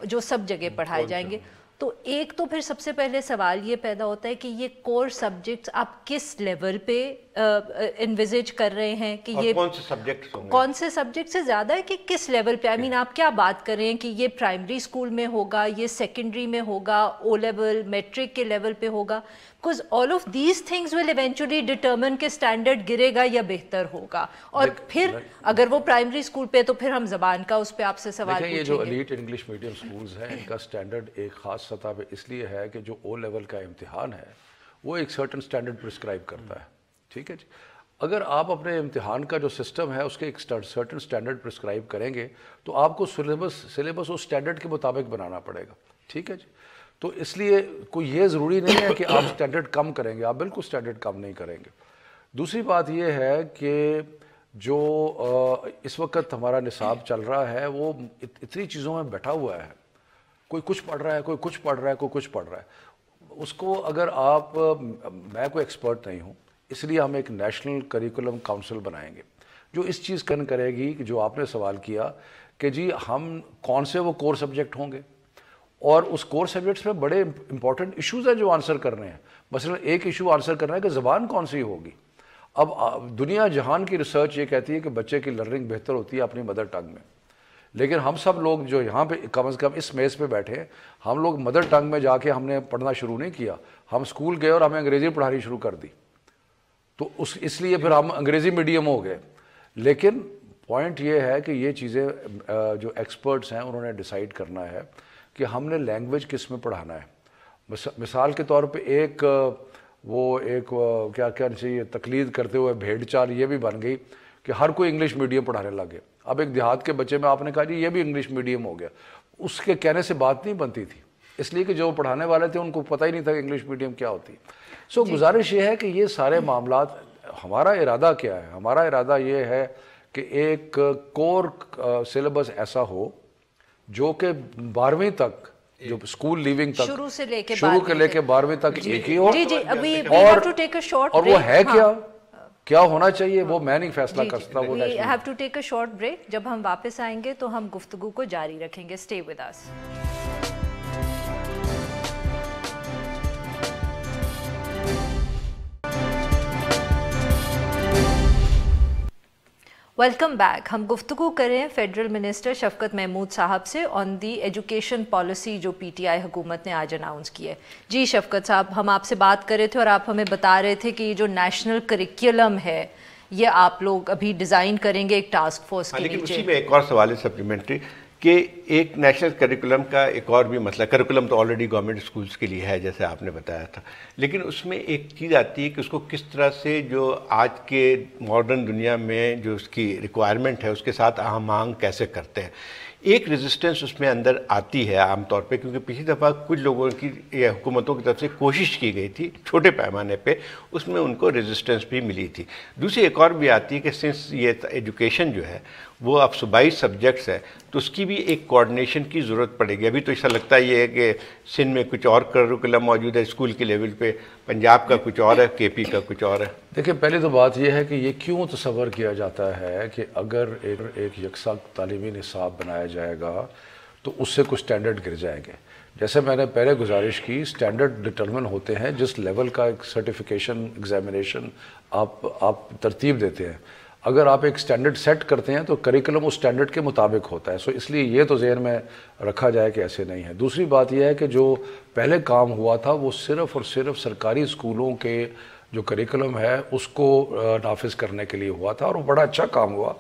جو سب جگہ پڑھائے جائیں گے, تو ایک تو پھر سب سے پہلے سوال یہ پیدا ہوتا ہے کہ یہ کور سبجیکٹس آپ کس لیول پہ انویزج کر رہے ہیں کہ یہ کون سے سبجیکٹ سے زیادہ ہے کہ کس لیول پہ. آپ کیا بات کر رہے ہیں کہ یہ پرائمری اسکول میں ہوگا, یہ سیکنڈری میں ہوگا, او لیول میٹرک کے لیول پہ ہوگا, because all of these things will eventually determine کہ اسٹینڈرڈ گرے گا یا بہتر ہوگا. اور پھر اگر وہ پرائمری اسکول پہ تو پھر ہم زبان کا اس پہ آپ سے سوال پوچھیں گے. یہ جو ایلیٹ انگلش میڈیم اسکولز ہیں ان کا اسٹینڈرڈ ایک خاص سطح پہ اس لیے ہے کہ جو او لیول کا امتحان ہے وہ ایک سرٹن اسٹینڈرڈ پرسکرائب کرتا ہے. ٹھیک ہے جی, اگر آپ اپنے امتحان کا جو سسٹم ہے اس کے ایک سرٹن اسٹینڈرڈ پرسکرائب کریں گے تو آپ کو سلیبس اس اسٹینڈرڈ کے مطابق بنانا پڑے گا. ٹھیک ہے جی, تو اس لیے کوئی یہ ضروری نہیں ہے کہ آپ اسٹینڈرڈ کم کریں گے, آپ بالکل اسٹینڈرڈ کم نہیں کریں گے. दूसरी बात ये है कि जो इस वक्त हमारा निसाब चल रहा है वो इतनी चीज़ों में बैठा हुआ है, कोई कुछ पढ़ रहा है, कोई कुछ पढ़ रहा है, कोई कुछ पढ़ रहा है। उसको अगर आप, मैं कोई एक्सपर्ट नहीं हूँ, इसलिए हम एक नेशनल करिकुलम काउंसिल बनाएंगे जो इस चीज़ करेगी कि जो आपने सवाल किया कि जी हम कौन से वो कोर सब्जेक्ट होंगे, और उस कोर सब्जेक्ट्स में बड़े इंपॉर्टेंट इश्यूज हैं जो आंसर करने हैं। मसलन एक इशू आंसर करना है कि ज़बान कौन सी होगी। अब दुनिया जहान की रिसर्च ये कहती है कि बच्चे की लर्निंग बेहतर होती है अपनी मदर टंग में, लेकिन हम सब लोग जो यहाँ पे कम से कम इस मेज़ पे बैठे हैं, हम लोग मदर टंग में जाके हमने पढ़ना शुरू नहीं किया। हम स्कूल गए और हमें अंग्रेज़ी पढ़ानी शुरू कर दी, तो इसलिए फिर हम अंग्रेज़ी मीडियम हो गए। लेकिन पॉइंट ये है कि ये चीज़ें जो एक्सपर्ट्स हैं उन्होंने डिसाइड करना है कि हमने लैंग्वेज किस में पढ़ाना है। मिसाल के तौर पे एक क्या चाहिए, तकलीद करते हुए भेड़ चाल ये भी बन गई कि हर कोई इंग्लिश मीडियम पढ़ाने लगे। अब एक देहात के बच्चे में आपने कहा जी ये भी इंग्लिश मीडियम हो गया, उसके कहने से बात नहीं बनती थी, इसलिए कि जो पढ़ाने वाले थे उनको पता ही नहीं था कि इंग्लिश मीडियम क्या होती है। सो गुजारिश ये है कि ये सारे मामलात, हमारा इरादा क्या है, हमारा इरादा ये है कि एक कोर सिलेबस ऐसा हो जो कि 12वीं तक, जो स्कूल लिविंग तक शुरू से लेके 12वीं तक एक ही हो। और वो है क्या होना चाहिए वो मैं नहीं फैसला कर सकता। वो have to take a short break. जब हम वापस आएंगे तो हम गुफ्तगू को जारी रखेंगे। Stay with us. Welcome back. हम गुफ्तगू करें फेडरल मिनिस्टर शफकत महमूद साहब से ऑन दी एजुकेशन पॉलिसी जो पीटीआई हुकूमत ने आज अनाउंस की है। जी शफकत साहब, हम आपसे बात कर रहे थे और आप हमें बता रहे थे कि ये जो नेशनल करिकुलम है ये आप लोग अभी डिज़ाइन करेंगे एक टास्क फोर्स के नीचे। लेकिन उसी में एक और सवाल है सप्लीमेंट्री कि एक नेशनल करिकुलम का एक और भी मसला, करिकुलम तो ऑलरेडी गवर्नमेंट स्कूल्स के लिए है जैसे आपने बताया था, लेकिन उसमें एक चीज़ आती है कि उसको किस तरह से जो आज के मॉडर्न दुनिया में जो उसकी रिक्वायरमेंट है उसके साथ आहमांग कैसे करते हैं। एक रेजिस्टेंस उसमें अंदर आती है आमतौर पे, क्योंकि पिछली दफ़ा कुछ लोगों की या हुकूमतों की तरफ से कोशिश की गई थी छोटे पैमाने पे, उसमें उनको रेजिस्टेंस भी मिली थी। दूसरी एक और भी आती है कि सिंस ये एजुकेशन जो है वो अब सूबाई सब्जेक्ट्स है तो उसकी भी एक कोऑर्डिनेशन की ज़रूरत पड़ेगी। अभी तो ऐसा लगता ही है कि सिंध में कुछ और करिकुलम मौजूद है स्कूल के लेवल पे, पंजाब का कुछ और है, केपी का कुछ और है। देखिए पहले तो बात यह है कि ये क्यों तसव्वुर किया जाता है कि अगर एक यकसा तालीमी निसाब बनाया जाएगा तो उससे कुछ स्टैंडर्ड गिर जाएंगे। जैसे मैंने पहले गुजारिश की, स्टैंडर्ड डिटरमिन होते हैं जिस लेवल का एक सर्टिफिकेशन एग्जामिनेशन आप तरतीब देते हैं। अगर आप एक स्टैंडर्ड सेट करते हैं तो करिकुलम उस स्टैंडर्ड के मुताबिक होता है। सो इसलिए ये तो ज़हन में रखा जाए कि ऐसे नहीं है। दूसरी बात यह है कि जो पहले काम हुआ था वो सिर्फ़ और सिर्फ सरकारी स्कूलों के जो करिकुलम है उसको नाफिज करने के लिए हुआ था और वो बड़ा अच्छा काम हुआ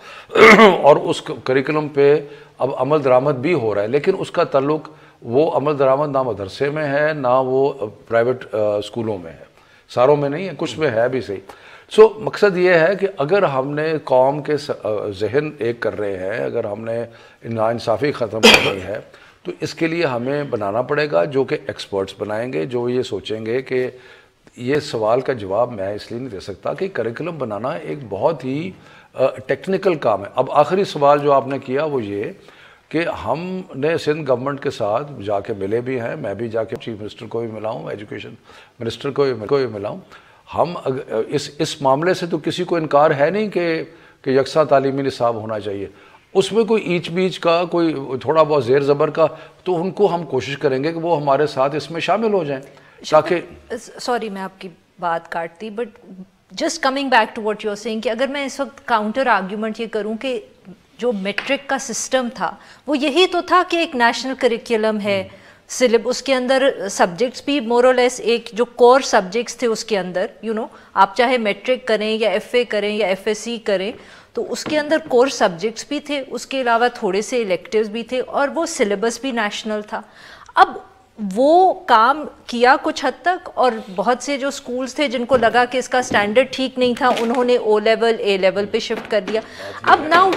और उस करिकुलम पे अब अमल दरामद भी हो रहा है, लेकिन उसका ताल्लुक वो अमल दरामद ना मदरसे में है ना वो प्राइवेट स्कूलों में है, सारों में नहीं है, कुछ में है भी सही। सो मकसद ये है कि अगर हमने कौम के जहन एक कर रहे हैं, अगर हमने नाइंसाफ़ी ख़त्म करनी है तो इसके लिए हमें बनाना पड़ेगा जो कि एक्सपर्ट्स बनाएंगे, जो ये सोचेंगे कि ये सवाल का जवाब मैं इसलिए नहीं दे सकता कि करिकुलम बनाना एक बहुत ही टेक्निकल काम है। अब आखिरी सवाल जो आपने किया वो ये कि हमने सिंध गवर्नमेंट के साथ जाके मिले भी हैं, मैं भी जाके चीफ मिनिस्टर को भी मिला हूँ, एजुकेशन मिनिस्टर को भी मिला हूँ। हम इस मामले से तो किसी को इनकार है नहीं कि यकसा तालीमी निसाब होना चाहिए, उसमें कोई ईच बीच का कोई थोड़ा बहुत ज़ेर ज़बर का, तो उनको हम कोशिश करेंगे कि वो हमारे साथ इसमें शामिल हो जाएं ताकि। सॉरी मैं आपकी बात काटती, but just coming back to what you are saying कि अगर मैं इस वक्त काउंटर आर्ग्यूमेंट ये करूं कि जो मैट्रिक का सिस्टम था वो यही तो था कि एक नेशनल करिकुलम है, सिलेबस उसके अंदर सब्जेक्ट्स भी मोर और लेस एक जो कोर सब्जेक्ट्स थे उसके अंदर आप चाहे मैट्रिक करें या एफए करें या एफएससी करें तो उसके अंदर कोर सब्जेक्ट्स भी थे, उसके अलावा थोड़े से इलेक्टिव्स भी थे और वो सिलेबस भी नेशनल था। अब वो काम किया कुछ हद तक और बहुत से जो स्कूल्स थे जिनको लगा कि इसका स्टैंडर्ड ठीक नहीं था उन्होंने ओ लेवल ए लेवल पे शिफ्ट कर दिया। अब now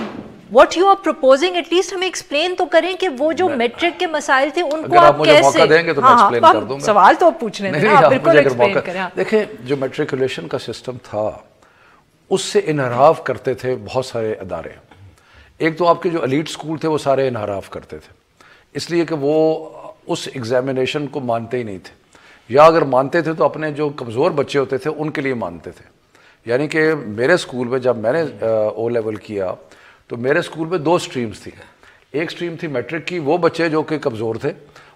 What you are proposing, at least हमें एक्सप्लेन तो करें कि वो जो मैट्रिक के मसाइल थे उनको आप कैसे। मौका देंगे तो मैं एक्सप्लेन कर दूंगा। सवाल तो आप पूछ रहे हैं, बिल्कुल एक्सप्लेन करें। देखिए जो मैट्रिकुलेशन का सिस्टम था اس سے انحراف کرتے تھے بہت سارے ادارے. ایک تو آپ کے جو ایلیٹ اسکول تھے وہ سارے انحراف کرتے تھے اس لیے کہ وہ اس ایگزامینیشن کو مانتے ہی نہیں تھے, یا اگر مانتے تھے تو اپنے جو کمزور بچے ہوتے تھے ان کے لیے مانتے تھے. یعنی کہ میرے اسکول میں جب میں نے او لیول کیا تو میرے اسکول میں 2 اسٹریمز تھیں. ایک اسٹریم تھی میٹرک کی, وہ بچے جو کہ کمزور تھے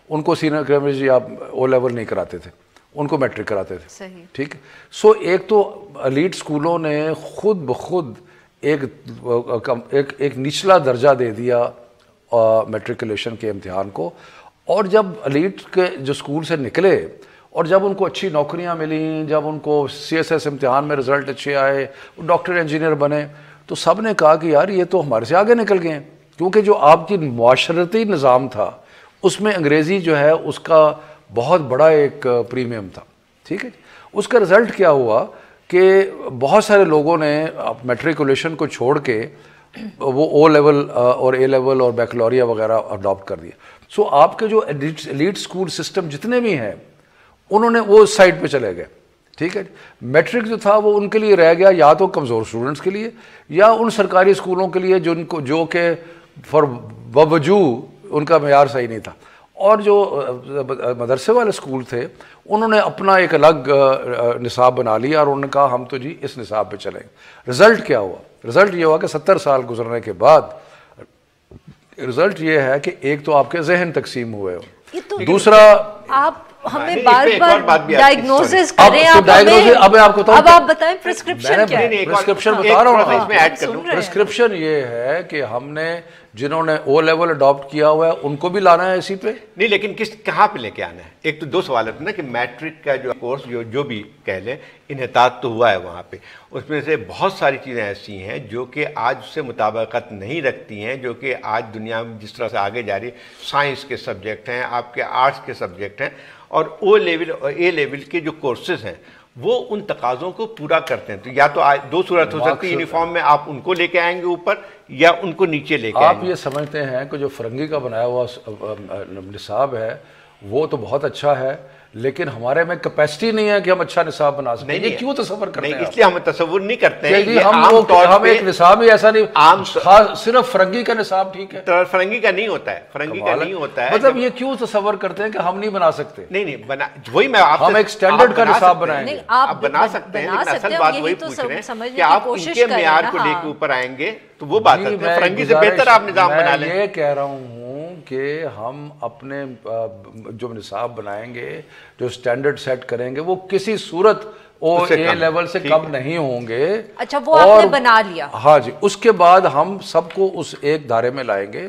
ان کو سینئر کیمسٹری یا او لیول نہیں کراتے تھے, ان کو میٹرک کراتے تھے. ٹھیک. سو ایک تو ایلیٹ اسکولوں نے خود بخود ایک نچلا درجہ دے دیا میٹریکولیشن کے امتحان کو, اور جب ایلیٹ کے جو اسکول سے نکلے اور جب ان کو اچھی نوکریاں ملیں, جب ان کو CSS امتحان میں رزلٹ اچھے آئے, ڈاکٹر انجینئر بنے, تو سب نے کہا کہ یار یہ تو ہمارے سے آگے نکل گئے ہیں, کیونکہ جو آپ کی معاشرتی نظام تھا اس میں انگریزی جو ہے اس کا بہت بڑا ایک پریمیم تھا. ٹھیک ہے. اس کا رزلٹ کیا ہوا کہ بہت سارے لوگوں نے میٹریکولیشن کو چھوڑ کے وہ او لیول اور اے لیول اور بیکلوریا وغیرہ اڈاپٹ کر دیا. سو آپ کے جو ایلیٹ اسکول سسٹم جتنے بھی ہیں انہوں نے وہ سائڈ پہ چلے گئے. ٹھیک ہے. میٹرک جو تھا وہ ان کے لیے رہ گیا یا تو کمزور اسٹوڈنٹس کے لیے یا ان سرکاری اسکولوں کے لیے جو کہ باوجو ان کا معیار صحیح نہیں تھا. اور جو مدرسے والے اسکول تھے انہوں نے اپنا ایک الگ نصاب بنا لیا اور انہوں نے کہا ہم تو جی اس نصاب پہ چلیں گے. رزلٹ کیا ہوا؟ رزلٹ یہ ہوا کہ 70 سال گزرنے کے بعد رزلٹ یہ ہے کہ ایک تو آپ کے ذہن تقسیم ہوئے ہو, دوسرا آپ ہمیں بار بار ڈائگنوسس کریں, اب آپ بتائیں پرسکرپشن کیا ہے. پرسکرپشن بتا رہا ہوں. پرسکرپشن یہ ہے کہ ہم نے جنہوں نے او لیول اڈاپٹ کیا ہوا ہے ان کو بھی لانا ہے اسی پہ نہیں, لیکن کہاں پہ لے کے آنا ہے. ایک تو 2 سوال ہوتے ہیں نا کہ میٹرک کا جو کورس جو بھی کہہ لیں انحطاط تو ہوا ہے وہاں پہ, اس میں سے بہت ساری چیزیں ایسی ہیں جو کہ آج اس سے مطابقت نہیں رکھتی ہیں, جو کہ آج دنیا میں جس طرح سے آگے جا رہی ہے. سائنس کے سبجیکٹ ہیں, آپ کے آرٹس کے سبجیکٹ ہیں, اور او لیول اور اے لیول کے جو کورسز ہیں وہ ان تقاضوں کو پورا کرتے ہیں. تو یا تو 2 صورت ہو سکتی ہے, یونیفارم میں آپ ان کو لے کے آئیں گے اوپر یا ان کو نیچے لے کے آئیں گے. آپ یہ سمجھتے ہیں کہ جو فرنگی کا بنایا ہوا نصاب ہے وہ تو بہت اچھا ہے, لیکن ہمارے میں کیپیسٹی نہیں ہے کہ ہم اچھا نصاب بنا سکیں. یہ کیوں تصور کرتے ہیں؟ اس لیے ہم تصور نہیں کرتے ہیں. ہم ایک نصاب ہی ایسا نہیں, صرف فرنگی کا نصاب ٹھیک ہے, فرنگی کا نہیں ہوتا ہے, فرنگی کا نہیں ہوتا ہے. مطلب یہ کیوں تصور کرتے ہیں کہ ہم نہیں بنا سکتے؟ نہیں, وہی میں آپ ہم ایک سٹینڈرڈ کا نصاب بنائیں گے. آپ بنا سکتے ہیں, لیکن اصل بات وہی پوچھ رہے ہیں کہ آپ ان کے معیار کو لے کے اوپر آئیں گے تو وہ بات ہے. فرنگی سے بہتر آپ نظام بنا لیں. میں یہ کہہ رہا ہوں کہ ہم اپنے جو نصاب بنائیں گے, جو سٹینڈرڈ سیٹ کریں گے, وہ کسی صورت او اے لیول سے کم نہیں ہوں گے. اچھا, وہ آپ نے بنا لیا. ہاں جی. اس کے بعد ہم سب کو اس ایک دھارے میں لائیں گے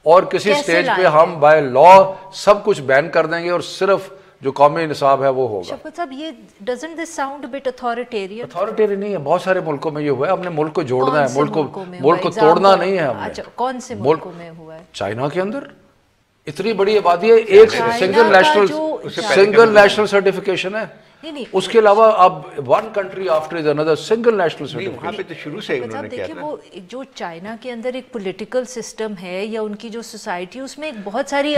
اور کسی سٹیج پہ ہم بائی لا سب کچھ بین کر دیں گے اور صرف جو قومی نصاب ہے وہ ہوگا. شفقت صاحب, یہ doesn't this sound a bit authoritarian؟ Authoritarian نہیں ہے, بہت سارے ملکوں میں یہ ہوا ہے. ہم نے ملک کو جوڑنا ہے, ملک کو توڑنا نہیں ہے ہم نے. اچھا, کون سے ملکوں میں ہوا ہے؟ چائنا کے اندر اتنی بڑی آبادی ہے, ایک سنگل نیشنل سرٹیفکیشن ہے. اس کے علاوہ اب one country after another single national certification. وہاں پہ تو شروع سے انہوں نے کیا تھا. وہ جو چائنا کے اندر ایک پولیٹیکل سسٹم ہے یا ان کی جو سوسائٹی, اس میں بہت ساری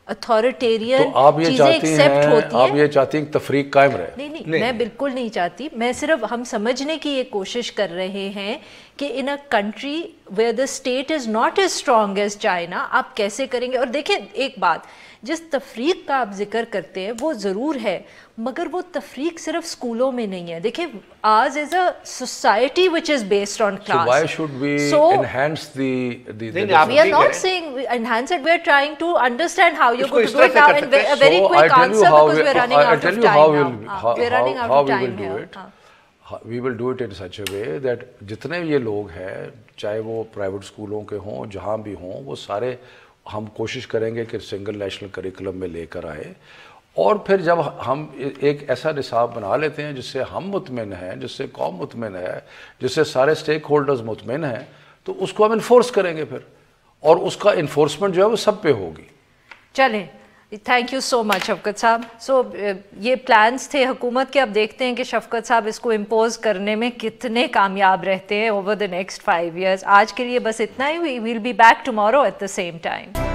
اتھارٹیرین چیزیں ایکسیپٹ ہوتی ہیں. آپ یہ چاہتی ہیں تفریق قائم رہے؟ نہیں, میں بالکل نہیں چاہتی. میں صرف ہم سمجھنے کی یہ کوشش کر رہے ہیں کہ in a country where the state is not as strong as China آپ کیسے کریں گے. اور دیکھیں ایک بات, جس تفریق کا آپ ذکر کرتے ہیں وہ ضرور ہے, مگر وہ تفریق صرف اسکولوں میں نہیں ہے. دیکھیں آج is a society which is based on class. So why should we enhance the we are not saying enhance it, we are trying to understand how you're going to do it now in a very quick answer because we are running out of time now. We are running out of time here. We will do it in such a way that جتنے یہ لوگ ہیں, چاہے وہ private اسکولوں کے ہوں جہاں بھی ہوں, وہ سارے ہم کوشش کریں گے کہ سنگل نیشنل کریکولم میں لے کر آئے. اور پھر جب ہم ایک ایسا نصاب بنا لیتے ہیں جس سے ہم مطمئن ہیں, جس سے قوم مطمئن ہے, جس سے سارے سٹیک ہولڈرز مطمئن ہیں, تو اس کو ہم انفورس کریں گے پھر, اور اس کا انفورسمنٹ جو ہے وہ سب پہ ہوگی. چلیں, تھینک یو سو مچ شفقت صاحب. سو یہ پلانس تھے حکومت کے, اب دیکھتے ہیں کہ شفقت صاحب اس کو امپوز کرنے میں کتنے کامیاب رہتے ہیں اوور دا نیکسٹ 5 years. آج کے لیے بس اتنا ہی. We will be back tomorrow at the same time.